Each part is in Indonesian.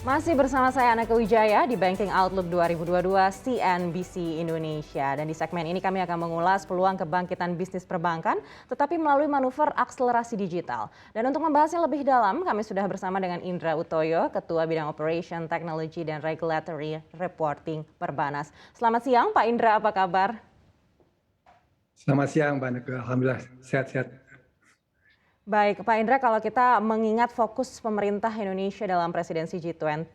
Masih bersama saya Aneka Wijaya di Banking Outlook 2022 CNBC Indonesia. Dan di segmen ini kami akan mengulas peluang kebangkitan bisnis perbankan tetapi melalui manuver akselerasi digital. Dan untuk membahasnya lebih dalam kami sudah bersama dengan Indra Utoyo, Ketua Bidang Operation, Technology dan Regulatory Reporting Perbanas. Selamat siang Pak Indra, apa kabar? Selamat siang, Mbak Neke. Alhamdulillah sehat-sehat. Baik, Pak Indra, kalau kita mengingat fokus pemerintah Indonesia dalam presidensi G20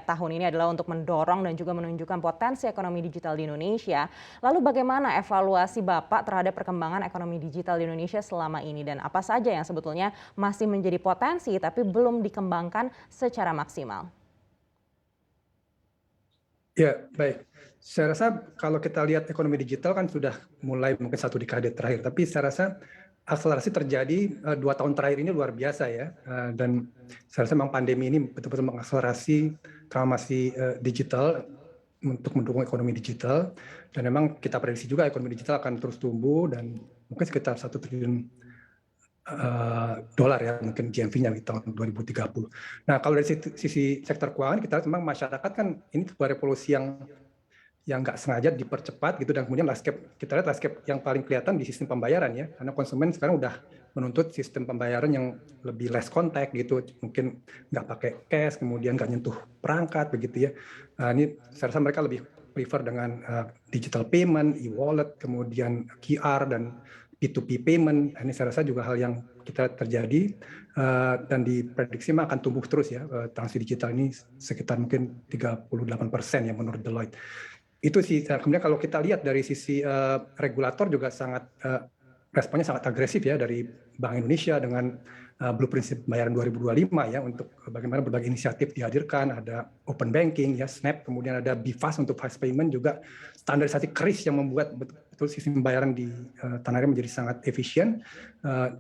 tahun ini adalah untuk mendorong dan juga menunjukkan potensi ekonomi digital di Indonesia. Lalu bagaimana evaluasi Bapak terhadap perkembangan ekonomi digital di Indonesia selama ini dan apa saja yang sebetulnya masih menjadi potensi tapi belum dikembangkan secara maksimal? Ya, baik. Saya rasa kalau kita lihat ekonomi digital kan sudah mulai mungkin 1 dekade terakhir, tapi saya rasa akselerasi terjadi 2 tahun terakhir ini luar biasa ya. Dan saya rasa memang pandemi ini betul-betul mengakselerasi transformasi digital untuk mendukung ekonomi digital. Dan memang kita prediksi juga ekonomi digital akan terus tumbuh dan mungkin sekitar 1 triliun dolar ya mungkin GMV-nya di tahun 2030. Nah kalau dari sisi sektor keuangan kita lihat memang masyarakat kan ini sebuah revolusi yang nggak sengaja dipercepat gitu dan kemudian kita lihat landscape yang paling kelihatan di sistem pembayaran ya karena konsumen sekarang udah menuntut sistem pembayaran yang lebih less contact gitu mungkin nggak pakai cash kemudian nggak nyentuh perangkat begitu ya. Ini saya rasa mereka lebih prefer dengan digital payment, e-wallet, kemudian QR dan P2P payment. Ini saya rasa juga hal yang kita terjadi dan diprediksi akan tumbuh terus ya. Transaksi digital ini sekitar mungkin 38% ya menurut Deloitte. Itu sih. Kemudian kalau kita lihat dari sisi regulator juga responnya sangat agresif ya dari Bank Indonesia dengan blueprint pembayaran 2025 ya untuk bagaimana berbagai inisiatif dihadirkan, ada open banking ya, Snap, kemudian ada BIFAS untuk fast payment juga standarisasi KRIS yang membuat betul sistem pembayaran di tanah air menjadi sangat efisien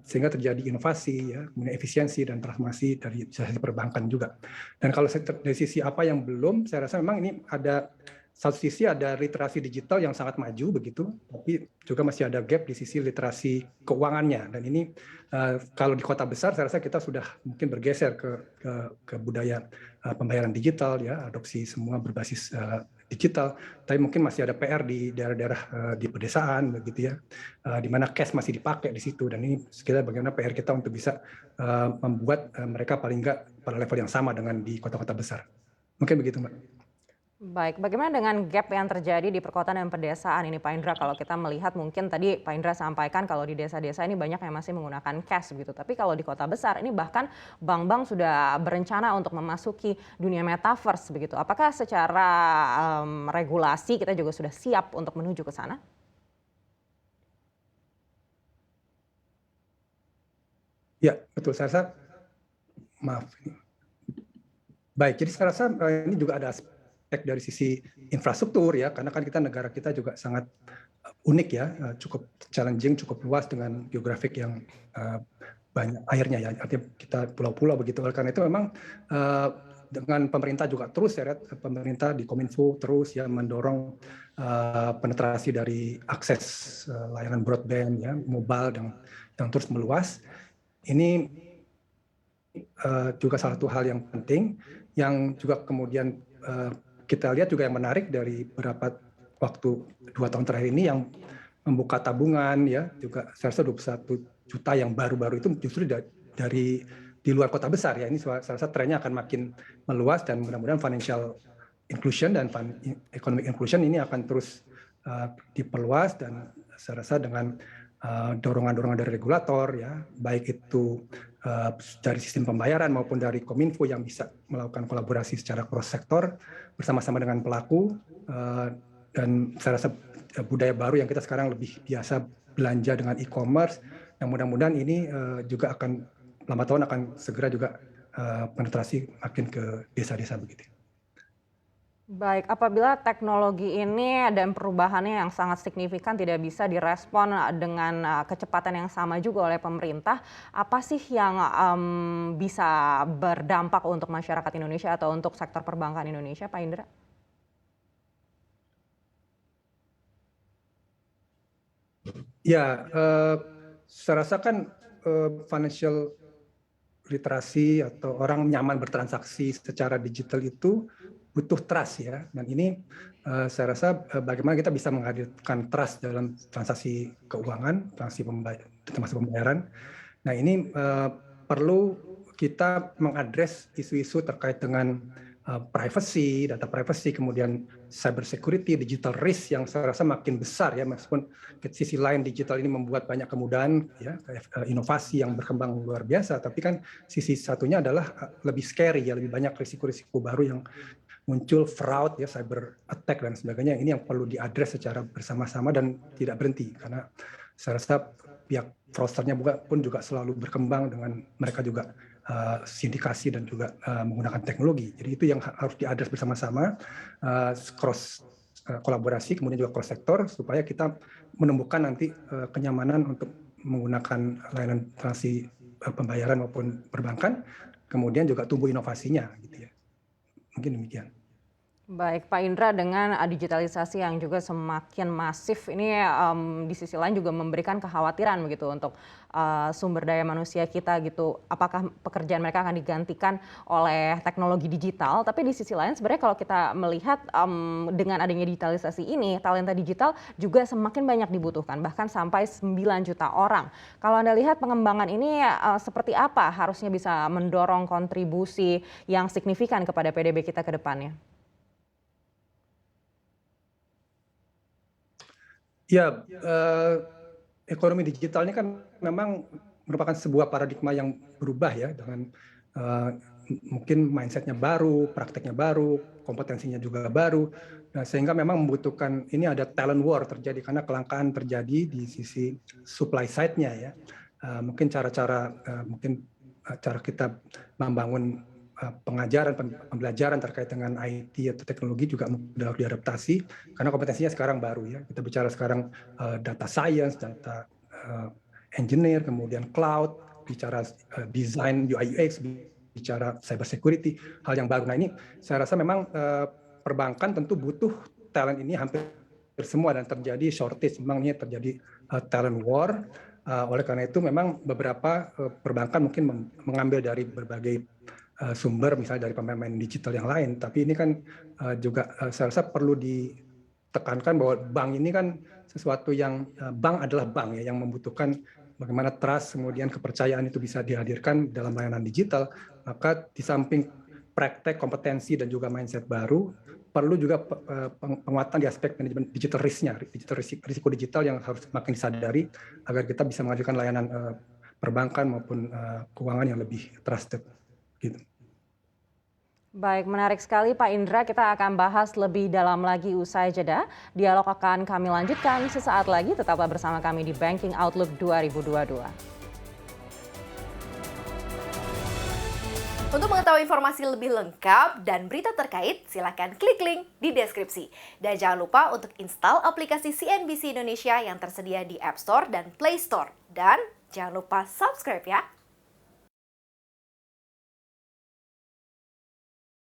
sehingga terjadi inovasi ya, kemudian efisiensi dan transformasi dari sisi perbankan juga. Dan kalau dari sisi apa yang belum, saya rasa memang ini ada satu sisi ada literasi digital yang sangat maju begitu, tapi juga masih ada gap di sisi literasi keuangannya. Dan ini kalau di kota besar, saya rasa kita sudah mungkin bergeser ke budaya pembayaran digital ya, adopsi semua berbasis digital. Tapi mungkin masih ada PR di daerah-daerah di pedesaan begitu ya, di mana cash masih dipakai di situ. Dan ini sekitar bagaimana PR kita untuk bisa membuat mereka paling nggak pada level yang sama dengan di kota-kota besar. Mungkin begitu, Mbak. Baik, bagaimana dengan gap yang terjadi di perkotaan dan pedesaan ini Pak Indra? Kalau kita melihat mungkin tadi Pak Indra sampaikan kalau di desa-desa ini banyak yang masih menggunakan cash gitu. Tapi kalau di kota besar ini bahkan bank-bank sudah berencana untuk memasuki dunia metaverse begitu. Apakah secara regulasi kita juga sudah siap untuk menuju ke sana? Ya, betul. Saya rasa, maaf. Baik, jadi saya rasa ini juga ada aspek dari sisi infrastruktur ya, karena kan negara kita juga sangat unik ya, cukup challenging, cukup luas dengan geografik yang banyak airnya ya, artinya kita pulau-pulau begitu. Oleh karena itu memang dengan pemerintah juga terus ya, pemerintah di Kominfo terus ya mendorong penetrasi dari akses layanan broadband ya, mobile yang terus meluas. Ini juga salah satu hal yang penting yang juga kemudian kita lihat juga yang menarik dari beberapa waktu 2 tahun terakhir ini yang membuka tabungan ya juga saya rasa 21 juta yang baru-baru itu justru dari di luar kota besar ya. Ini saya rasa trennya akan makin meluas dan mudah-mudahan financial inclusion dan economic inclusion ini akan terus diperluas dan saya rasa dengan dorongan-dorongan dari regulator ya baik itu dari sistem pembayaran maupun dari Kominfo yang bisa melakukan kolaborasi secara cross sektor bersama-sama dengan pelaku dan saya rasa budaya baru yang kita sekarang lebih biasa belanja dengan e-commerce yang mudah-mudahan ini juga akan lambat tahun akan segera juga penetrasi makin ke desa-desa begitu. Baik, apabila teknologi ini dan perubahannya yang sangat signifikan tidak bisa direspon dengan kecepatan yang sama juga oleh pemerintah, apa sih yang bisa berdampak untuk masyarakat Indonesia atau untuk sektor perbankan Indonesia, Pak Indra? Ya, saya rasa kan financial literasi atau orang nyaman bertransaksi secara digital itu butuh trust ya. Dan ini saya rasa bagaimana kita bisa menghadirkan trust dalam transaksi keuangan, termasuk pembayaran. Nah ini perlu kita mengadres isu-isu terkait dengan privacy, data privacy, kemudian cyber security, digital risk yang saya rasa makin besar ya, meskipun ke sisi lain digital ini membuat banyak kemudahan ya, inovasi yang berkembang luar biasa, tapi kan sisi satunya adalah lebih scary ya, lebih banyak risiko-risiko baru yang muncul, fraud ya, cyber attack dan sebagainya. Ini yang perlu diadres secara bersama-sama dan tidak berhenti, karena saya rasa pihak fraudsternya pun juga selalu berkembang dengan mereka juga sindikasi dan juga menggunakan teknologi. Jadi itu yang harus diadres bersama-sama, cross kolaborasi, kemudian juga cross sektor, supaya kita menemukan nanti kenyamanan untuk menggunakan layanan transaksi pembayaran maupun perbankan, kemudian juga tumbuh inovasinya, gitu ya. Mungkin demikian. Baik, Pak Indra, dengan digitalisasi yang juga semakin masif ini di sisi lain juga memberikan kekhawatiran begitu untuk sumber daya manusia kita gitu. Apakah pekerjaan mereka akan digantikan oleh teknologi digital? Tapi di sisi lain sebenarnya kalau kita melihat dengan adanya digitalisasi ini, talenta digital juga semakin banyak dibutuhkan, bahkan sampai 9 juta orang. Kalau Anda lihat pengembangan ini seperti apa harusnya bisa mendorong kontribusi yang signifikan kepada PDB kita ke depannya? Ya, ekonomi digital ini kan memang merupakan sebuah paradigma yang berubah ya, dengan mungkin mindsetnya baru, prakteknya baru, kompetensinya juga baru, sehingga memang membutuhkan, ini ada talent war terjadi karena kelangkaan terjadi di sisi supply side-nya ya. Mungkin cara kita membangun pengajaran, pembelajaran terkait dengan IT atau teknologi juga harus diadaptasi, karena kompetensinya sekarang baru ya. Kita bicara sekarang data science, data engineer, kemudian cloud, bicara desain UI UX, bicara cyber security, hal yang baru. Nah ini saya rasa memang perbankan tentu butuh talent ini hampir semua, dan terjadi shortage, memang ini terjadi talent war. Oleh karena itu memang beberapa perbankan mungkin mengambil dari berbagai sumber, misalnya dari pemain digital yang lain, tapi ini kan juga saya rasa perlu ditekankan bahwa bank ini kan sesuatu yang, bank adalah bank ya, yang membutuhkan bagaimana trust, kemudian kepercayaan itu bisa dihadirkan dalam layanan digital. Maka di samping praktek, kompetensi, dan juga mindset baru, perlu juga penguatan di aspek manajemen digital risk-nya, risiko digital yang harus makin disadari agar kita bisa menghadirkan layanan perbankan maupun keuangan yang lebih trusted. Gitu. Baik, menarik sekali Pak Indra. Kita akan bahas lebih dalam lagi usai jeda. Dialog akan kami lanjutkan sesaat lagi. Tetaplah bersama kami di Banking Outlook 2022. Untuk mengetahui informasi lebih lengkap dan berita terkait, silakan klik link di deskripsi. Dan jangan lupa untuk install aplikasi CNBC Indonesia yang tersedia di App Store dan Play Store. Dan jangan lupa subscribe ya.